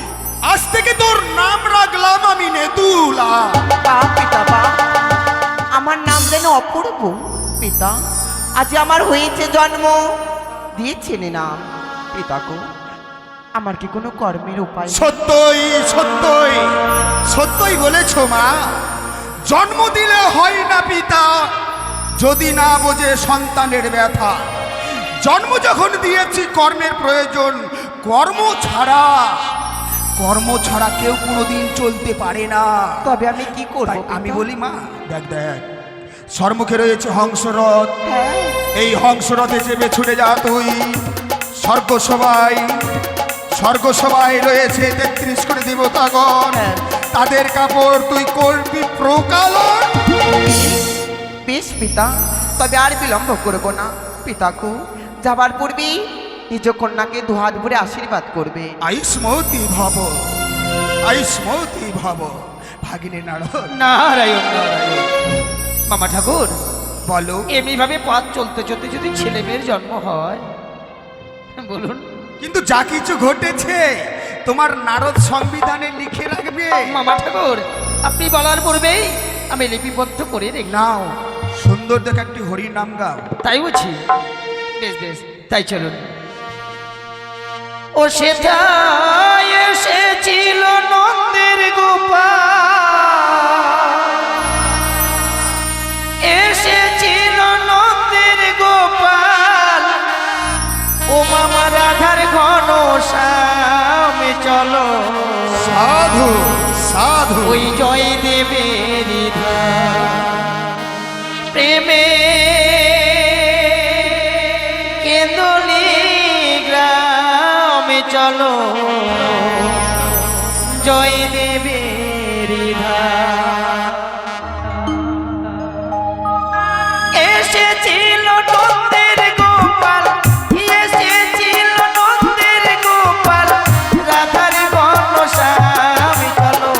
[SPEAKER 1] আজ থেকে তোর নাম রাখলাম আমি নেতুলা।
[SPEAKER 4] বা পিতা বা, আমার নাম যেন অপূর্ব। পিতা, আজ আমার হয়েছে জন্ম, দিয়েছেন নাম। পিতা গো, আমার কি কোনো কর্মের উপায় নেই?
[SPEAKER 1] সত্যই সত্যই সত্যই বলেছ মা। জন্ম দিলে হয় না পিতা যদি না বোঝে সন্তানের ব্যথা। জন্ম যখন দিয়েছি কর্মের প্রয়োজন, কর্ম ছাড়া কেউ কোনোদিন চলতে পারে না।
[SPEAKER 4] তবে আমি কি করব?
[SPEAKER 1] তাই আমি বলি মা, দেখ দেখ, সম্মুখে রয়েছে হংসরথ,
[SPEAKER 4] হ্যাঁ,
[SPEAKER 1] এই হংসরথে চেপে ছুটে যা তুই। স্বর্গসভায় রয়েছে 33 কোটি দেবতাগণ,
[SPEAKER 4] হ্যাঁ।
[SPEAKER 1] তাদের কাপড় তুই করবি প্রকালন।
[SPEAKER 4] বেশ পিতা, তবে আর বিলম্ব করব না। পিতা গো, যাবার পূর্বে নিজ কন্যাকে দুহাত ভরে আশীর্বাদ করবে।
[SPEAKER 1] আয়ুষ্মতি ভব, আয়ুষ্মতি ভব। ভাগিনী নারদ
[SPEAKER 2] নারায়ণ নারায়ণ। মামা ঠাকুর,
[SPEAKER 1] বলো।
[SPEAKER 2] এমনিভাবে পথ চলতে চলতে যদি ছেলে মেয়ের জন্ম হয়, বলুন।
[SPEAKER 1] কিন্তু যা কিছু ঘটেছে তোমার নারদ সংবিধানে লিখে রাখবে।
[SPEAKER 2] মামা ঠাকুর, আপনি বলার পূর্বেই আমি লিপিবদ্ধ করে রেখে
[SPEAKER 1] নাও, সুন্দর দেখে একটি হরি নাম গাও।
[SPEAKER 2] তাই বলছি। বেশ বেশ, তাই চলুন। ও সেটাই এসেছিল নন্দের গোপাল, এসেছিল নন্দের গোপাল, ও মামা রাধার ঘন শ্যামে চলো,
[SPEAKER 1] সাধু সাধু।
[SPEAKER 2] ওই জয় দেবের প্রেমে কেন্দলি গ্রামে চলো, জয় দেবের এসেছিল নন্দের গোপাল, এসেছিল নন্দের গোপাল, রাধার ঘন শ্যামে চলো,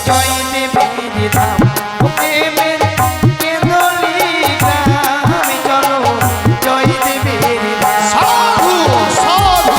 [SPEAKER 2] জয় দেবের ধাম, প্রেমের কেন্দলি গ্রামে চলো, জয় দেবের ধাম।
[SPEAKER 1] সাধু সাধু।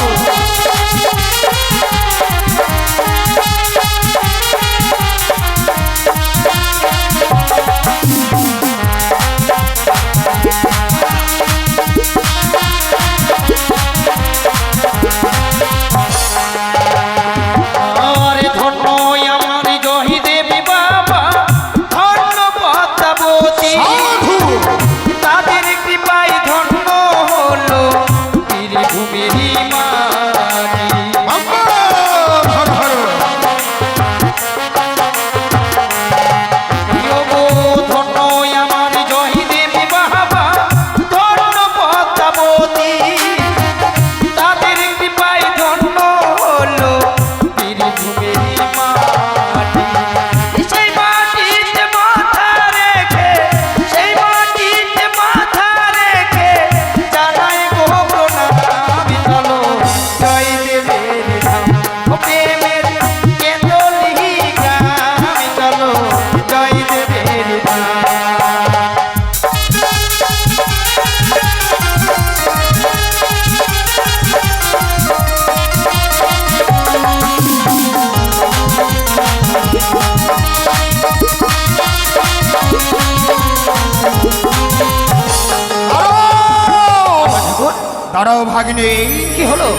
[SPEAKER 1] দাঁড়াও ভাগিনী,
[SPEAKER 2] কি হলো?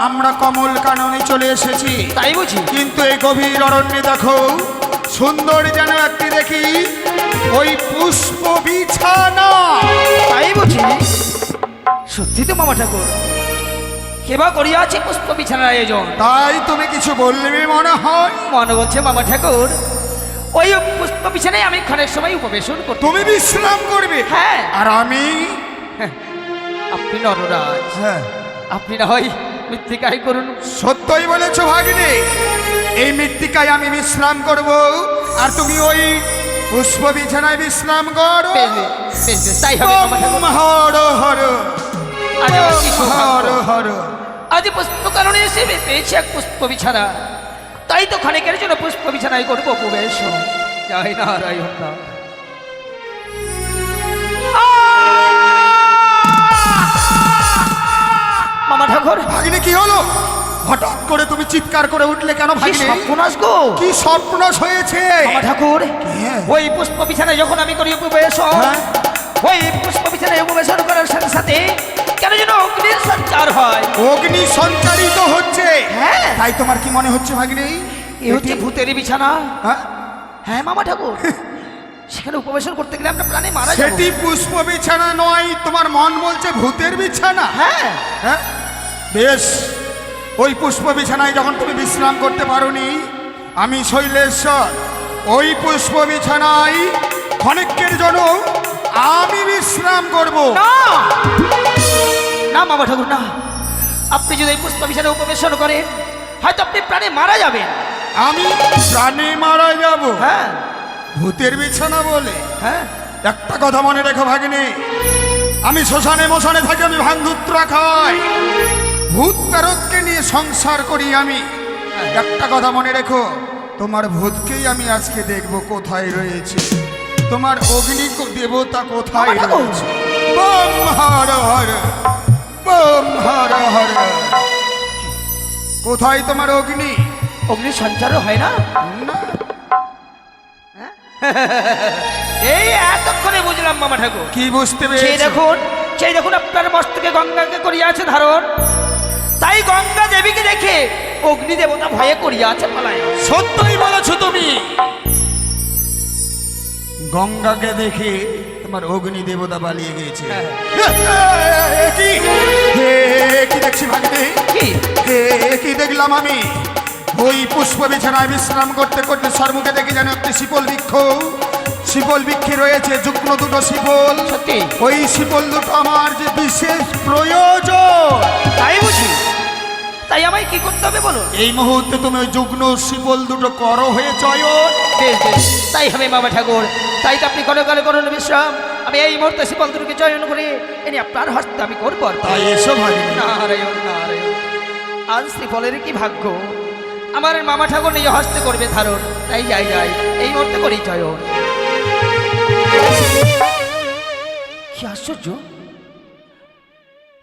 [SPEAKER 1] আমরা কমল কাননে চলে এসেছি।
[SPEAKER 2] তাই বুঝি?
[SPEAKER 1] কিন্তু এই গভীর অরণ্যে দেখো সুন্দর যেন একটি দেখি ওই পুষ্প বিছানা।
[SPEAKER 2] তাই বুঝি? সত্যি তো মামা ঠাকুর, কেবা করিয়াছে পুষ্প বিছানার আয়োজন।
[SPEAKER 1] তাই তুমি কিছু বলবে মনে হয়?
[SPEAKER 2] মনে বলছে মামা ঠাকুর, ওই পুষ্প বিছানায় আমি ক্ষণের সময় উপবেশন করতে।
[SPEAKER 1] তুমি বিশ্রাম করবে?
[SPEAKER 2] হ্যাঁ।
[SPEAKER 1] আর আমি?
[SPEAKER 2] আপনি নররাজ,
[SPEAKER 1] হ্যাঁ,
[SPEAKER 2] আপনি না হয় মৃত্তিকাই করুন।
[SPEAKER 1] সত্যই বলেছ ভাগিনী, এই মৃত্তিকায় আমি বিশ্রাম করব, আর তুমি ওই পুষ্প বিছানায় বিশ্রাম করো।
[SPEAKER 2] বেশ বেশ, বেশ বেশ, তাই হবে মামা ঠাকুর।
[SPEAKER 1] হর হর
[SPEAKER 2] আজ আমার কি সৌভাগ্য।
[SPEAKER 1] হর হর।
[SPEAKER 2] আজ পুষ্প কারণে এসে পেয়েছি এক পুষ্প বিছানা, তাই তো ক্ষণিকের জন্য পুষ্প বিছানায় করবো প্রবেশ। জয় নারায়ণ না। মামা ঠাকুর,
[SPEAKER 1] ভাগিনী কি হলো? হঠাৎ করে তুমি চিৎকার করে উঠলে কেন
[SPEAKER 2] কি
[SPEAKER 1] ভাগিনী?
[SPEAKER 2] সর্বনাশ গো!
[SPEAKER 1] কি সর্বনাশ হয়েছে?
[SPEAKER 2] মামা ঠাকুর,
[SPEAKER 1] হ্যাঁ।
[SPEAKER 2] ওই পুষ্প বিছানায় যখন আমি করি উপবেশ,
[SPEAKER 1] হ্যাঁ।
[SPEAKER 2] ওই পুষ্প বিছানায় উপবেশন করার সাথে সাথে কেন যেন অগ্নির সঞ্চার হয়।
[SPEAKER 1] অগ্নি সঞ্চারিত হচ্ছে।
[SPEAKER 2] হ্যাঁ।
[SPEAKER 1] তাই তোমার কি মনে হচ্ছে ভাগিনী?
[SPEAKER 2] এ হচ্ছে ভূতের বিছানা।
[SPEAKER 1] হ্যাঁ?
[SPEAKER 2] হ্যাঁ মামা ঠাকুর, সেখানে উপবেশন করতে গেলে আমরা প্রাণে মারা যাবো।
[SPEAKER 1] সেটি পুষ্প বিছানা নয়, তোমার মন বলছে ভূতের বিছানা।
[SPEAKER 2] হ্যাঁ।
[SPEAKER 1] হ্যাঁ, বেশ। ওই পুষ্প বিছানায় যখন তুমি বিশ্রাম করতে পারোনি, আমি শৈলেশ্বর ওই পুষ্প বিছানায় ক্ষণিকের জন্য আমি বিশ্রাম করব।
[SPEAKER 2] না না মামা ঠাকুর, না। আপনি যদি এই পুষ্প বিছানায় উপবেশন করেন, হয়তো আপনি প্রাণে মারা যাবেন।
[SPEAKER 1] আমি প্রাণে মারা যাব?
[SPEAKER 2] হ্যাঁ
[SPEAKER 1] ভূতের বিছানা বলে?
[SPEAKER 2] হ্যাঁ।
[SPEAKER 1] একটা কথা মনে রেখো ভাগিনী, আমি শ্মশানে মশানে থাকি, আমি ভাঙধুত্রা খাই, ভূত প্রেরতকে নিয়ে সংসার করি আমি। একটা কথা মনে রেখো, তোমার ভূতকেই আমি আজকে দেখব কোথায় রয়েছে, তোমার অগ্নি দেবতা কোথায়
[SPEAKER 2] বাবা গো!
[SPEAKER 1] রয়েছে। Bomb Har Har, bomb Har Har. কোথায় তোমার অগ্নি?
[SPEAKER 2] অগ্নি সঞ্চারও হয় না?
[SPEAKER 1] না।
[SPEAKER 2] এই এতক্ষণে বুঝলাম মামা ঠাকুর।
[SPEAKER 1] কি বুঝতে
[SPEAKER 2] সেই
[SPEAKER 1] পেরেছো?
[SPEAKER 2] দেখুন, সেই দেখুন আপনার মস্তকে গঙ্গাকে করিয়াছে ধারণ, তাই গঙ্গা দেবীকে দেখে অগ্নি দেবতা ভয়ে করিয়াছে পালায়।
[SPEAKER 1] সত্যই বলেছো তুমি। গঙ্গাকে দেখে তোমার অগ্নি দেবতা পালিয়ে গিয়েছে।
[SPEAKER 2] হ্যাঁ।
[SPEAKER 1] কি কি দেখছি ভাগিনী?
[SPEAKER 2] কি?
[SPEAKER 1] কি দেখলাম আমি? ওই পুষ্প বিছানায় বিশ্রাম করতে করতে সর্বকে দেখে যেন একটি শিপল বৃক্ষ, শিপল বৃক্ষে রয়েছে যুগ্ম দুটো শিপল।
[SPEAKER 2] সত্যি?
[SPEAKER 1] ওই শিপল দুটো আমার যে বিশেষ প্রয়োজন।
[SPEAKER 2] তাই বুঝি? তাই আমায় কি করতে হবে বলুন?
[SPEAKER 1] এই মুহূর্তে তুমি ওই যুগ্ম শিপল দুটো করো হয়ে চয়ন।
[SPEAKER 2] বেশ বেশ, তাই হবে মামা ঠাকুর। তাই তো আপনি করে করে করুন বিশ্রাম, আমি এই মুহূর্তে শিবলদুরকে চয়ন করে এনে আপনার হস্তে আমি করবো।
[SPEAKER 1] তাই এসো ভাগিনী।
[SPEAKER 2] নারায়ণ নারায়ণ। আজ শ্রীফলের কি ভাগ্য, আমার মামা ঠাকুর নিজ হস্তে করবে ধারণ। তাই যাই যাই, এই মুহূর্তে করি চয়ন। কি আশ্চর্য,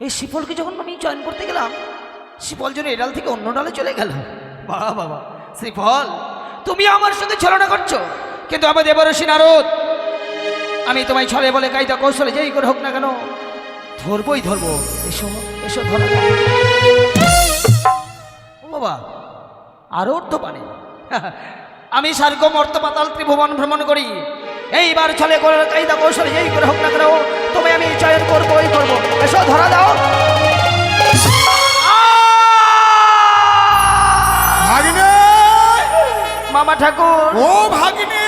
[SPEAKER 2] এই শিফলকে যখন আমি চয়ন করতে গেলাম, শিফল যেন এ ডাল থেকে অন্য ডালে চলে গেল। বাবা বাবা, শ্রীফল তুমি আমার সঙ্গে ছলনা করছো, কিন্তু আমার দেবর্ষি নারদ, আমি তোমায় ছলে বলে কায়দা কৌশলে যেই করে হোক না কেন ধরবই ধরবো। এসো এসো, ধরো। ও বাবা, আরো অর্থ পানে আমি স্বর্গ মর্ত পাতাল ত্রিভুবন ভ্রমণ করি, এইবার ছলে করে কায়দা কৌশলে যেই করে হোক না কেন তোমায় আমি চয়ন করবোই করবো। এসো, ধরা দাও।
[SPEAKER 1] ভাগিনী!
[SPEAKER 2] মামা ঠাকুর,
[SPEAKER 1] ও ভাগিনী!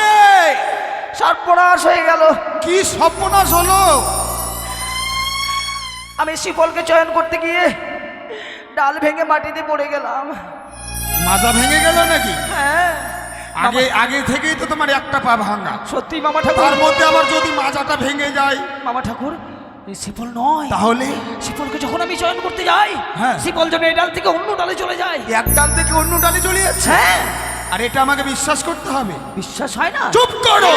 [SPEAKER 2] সর্বনাশ হয়ে গেল।
[SPEAKER 1] কি সর্বনাশ হলো?
[SPEAKER 2] আমি শিফলকে চয়ন করতে গিয়ে ডাল ভেঙে মাটিতে পড়ে গেলাম।
[SPEAKER 1] মাজা ভেঙে গেল নাকি?
[SPEAKER 2] হ্যাঁ,
[SPEAKER 1] আগে আগে থেকেই তো তোমার একটা পা ভাঙা,
[SPEAKER 2] সত্যি মামা ঠাকুর।
[SPEAKER 1] তার মধ্যে আবার যদি মাজাটা ভেঙে যায়
[SPEAKER 2] মামা ঠাকুর, এই শিফল নয়।
[SPEAKER 1] তাহলে?
[SPEAKER 2] শিফলকে যখন আমি চয়ন করতে যাই,
[SPEAKER 1] হ্যাঁ।
[SPEAKER 2] শিফল যেন এই ডাল থেকে অন্য ডালে চলে যায়।
[SPEAKER 1] এক ডাল থেকে অন্য ডালে চলে যাচ্ছে।
[SPEAKER 2] হ্যাঁ,
[SPEAKER 1] আর এটা আমাকে বিশ্বাস করতে হবে?
[SPEAKER 2] বিশ্বাস হয় না?
[SPEAKER 1] চুপ করো।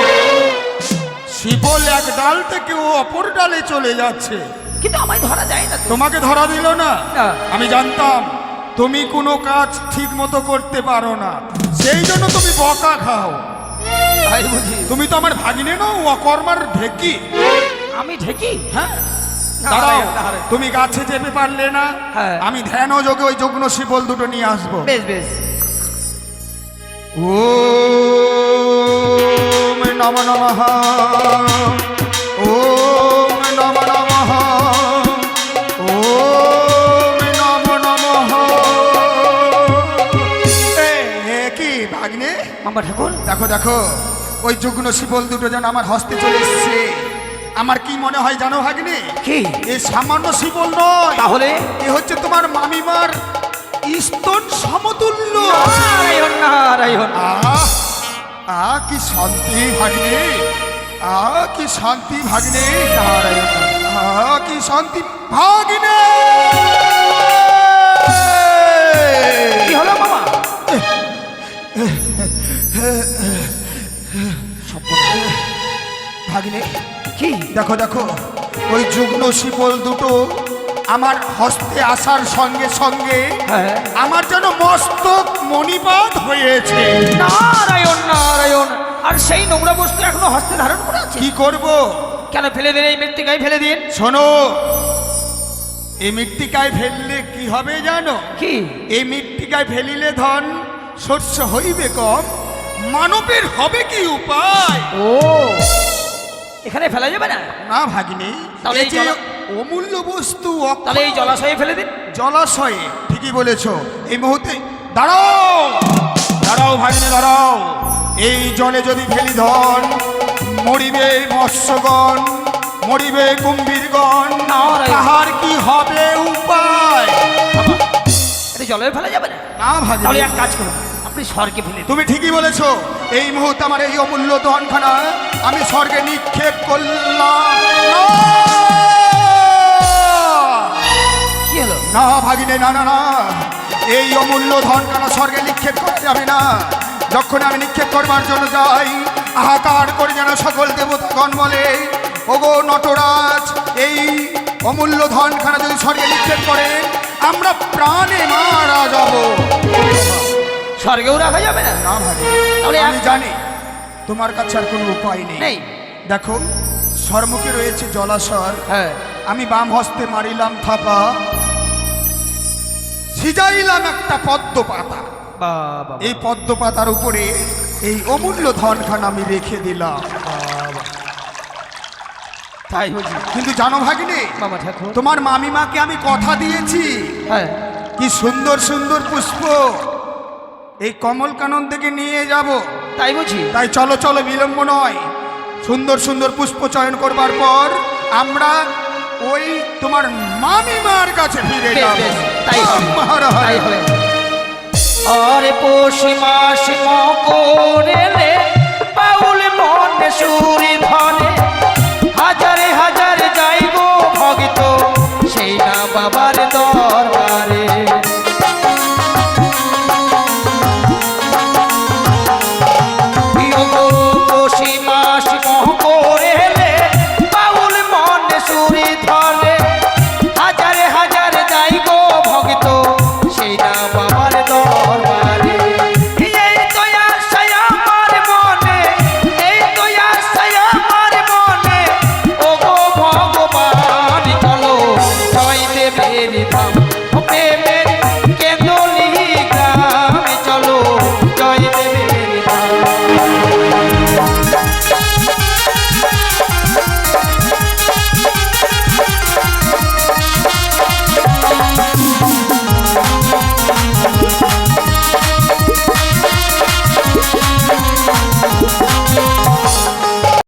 [SPEAKER 1] শিবল এক ডাল থেকে ও অপর ডালে চলে যাচ্ছে,
[SPEAKER 2] কিন্তু আমায় ধরা যায় না তো।
[SPEAKER 1] তোমাকে ধরা দিল না?
[SPEAKER 2] না।
[SPEAKER 1] আমি জানতাম তুমি কোনো কাজ ঠিক মতো করতে পারো না, সেই জন্য তুমি বকা খাও।
[SPEAKER 2] তাই বুঝি?
[SPEAKER 1] তুমি তো আমার ভাগিনে নও, অকর্মার ঢেকি।
[SPEAKER 2] আমি ঢেকি?
[SPEAKER 1] হ্যাঁ, দাঁড়াও,
[SPEAKER 2] নারায়ণ।
[SPEAKER 1] তুমি গাছে চেপে পারলে না,
[SPEAKER 2] হ্যাঁ।
[SPEAKER 1] আমি ধ্যান ও যোগে ওই যজ্ঞ শিবল দুটো নিয়ে আসবো।
[SPEAKER 2] বেশ বেশ।
[SPEAKER 1] ওম নমঃ নমঃ, ওম নমঃ নমঃ, ওম নমঃ নমঃ। কি ভাগ্নে,
[SPEAKER 2] মামা ঠাকুর,
[SPEAKER 1] দেখো দেখো ওই যুগ্ন শিবল দুটো যেন আমার হস্তে চলে এসছে। আমার কি মনে হয় জানো ভাগ্নে,
[SPEAKER 2] কি
[SPEAKER 1] এই সামান্য শিবল নয়,
[SPEAKER 2] তাহলে?
[SPEAKER 1] এ হচ্ছে তোমার মামিমার স্তন সমতুল্য।
[SPEAKER 2] নারায়ণ নারায়ণ।
[SPEAKER 1] কি শান্তি ভাগ্নে, কি শান্তি ভাগ্নে,
[SPEAKER 2] নারায়ণ।
[SPEAKER 1] কি শান্তি ভাগ্নে।
[SPEAKER 2] কি হলো মামা?
[SPEAKER 1] ভাগ্নে
[SPEAKER 2] কি?
[SPEAKER 1] দেখো দেখো ওই যুগ্ন শিবল দুটো আমার হস্তে আসার সঙ্গে সঙ্গে
[SPEAKER 2] হ্যাঁ।
[SPEAKER 1] আমার যেন মস্তক মণিপাত হয়েছে।
[SPEAKER 2] নারায়ণ নারায়ণ। আর সেই নোংরা বস্তু এখনো হস্তে ধারণ করে আছে?
[SPEAKER 1] কি করব?
[SPEAKER 2] কেন ফেলে দিন, এই মৃত্তিকায় ফেলে দিন।
[SPEAKER 1] শোনো, এই মৃত্তিকায় ফেললে কি হবে জানো?
[SPEAKER 2] কি?
[SPEAKER 1] এই মৃত্তিকায় ফেলিলে ধন শস্য হইবে কম, মানবের হবে কি উপায়?
[SPEAKER 2] ও, এখানে ফেলা যাবে না?
[SPEAKER 1] না ভাগিনী,
[SPEAKER 2] তাহলে
[SPEAKER 1] এই
[SPEAKER 2] এই
[SPEAKER 1] যে
[SPEAKER 2] জলা-
[SPEAKER 1] অমূল্য বস্তু
[SPEAKER 2] তাহলে এই জলাশয়ে ফেলে দিন।
[SPEAKER 1] জলাশয়ে, ঠিকই বলেছো। এই মুহূর্তে দাঁড়াও, দাঁড়াও ভাগিনী দাঁড়াও। এই জলে যদি ফেলি ধন, মরিবে মৎস্যগণ, মরিবে কুম্ভীরগণ,
[SPEAKER 2] নারায়ণ।
[SPEAKER 1] তাহার কি হবে উপায়?
[SPEAKER 2] মামা, এটা জলে ফেলা যাবে না?
[SPEAKER 1] না ভাগিনী,
[SPEAKER 2] তাহলে এক কাজ করুন, আপনি স্বর্গে ফেলে দিন।
[SPEAKER 1] তুমি ঠিকই বলেছো। এই মুহূর্তে আমার এই অমূল্য ধনখানা আমি স্বর্গে নিক্ষেপ করলাম। না!
[SPEAKER 2] কি হলো?
[SPEAKER 1] না ভাগিনে, না না না, এই অমূল্য ধনখানা স্বর্গে নিক্ষেপ করা যাবে না। যখন আমি নিক্ষেপ করবার জন্য যাই, হাহাকার করে যেন সকল দেবতাগণ বলে, ওগো নটরাজ, এই অমূল্য ধনখানা যদি স্বর্গে নিক্ষেপ করেন আমরা প্রাণে মারা যাব।
[SPEAKER 2] স্বর্গেও রাখা যাবে না?
[SPEAKER 1] না ভাই,
[SPEAKER 2] তাহলে
[SPEAKER 1] আমি জানি তোমার কাছে আর কোনো উপায় নেই।
[SPEAKER 2] নেই।
[SPEAKER 1] দেখো, সম্মুখে রয়েছে জলাশয়,
[SPEAKER 2] হ্যাঁ।
[SPEAKER 1] আমি বাম হস্তে মারিলাম থাপা, সিজাইলাম একটা পদ্ম পাতা।
[SPEAKER 2] বাবা,
[SPEAKER 1] এই পদ্ম পাতার উপরে এই অমূল্য ধনখানা আমি রেখে দিলাম।
[SPEAKER 2] তাই বলছি।
[SPEAKER 1] কিন্তু জানো ভাগিনী,
[SPEAKER 2] মামা ঠাকুর,
[SPEAKER 1] তোমার মামিমাকে আমি কথা দিয়েছি,
[SPEAKER 2] হ্যাঁ,
[SPEAKER 1] কি সুন্দর সুন্দর পুষ্প এই কমল কানন থেকে নিয়ে যাব।
[SPEAKER 2] তাই বুঝি।
[SPEAKER 1] তাই চলো চলো, বিলম্ব নয়। সুন্দর সুন্দর পুষ্প চয়ন করবার পর আমরা ওই তোমার মামিমার কাছে ফিরে
[SPEAKER 2] বেশ,
[SPEAKER 1] যাব।
[SPEAKER 2] বেশ, তাই হবে,
[SPEAKER 1] মহারাজ।
[SPEAKER 2] তাই হবে। আরে পৌষি মাস মকরেলে বাউল মন সুরি ধরে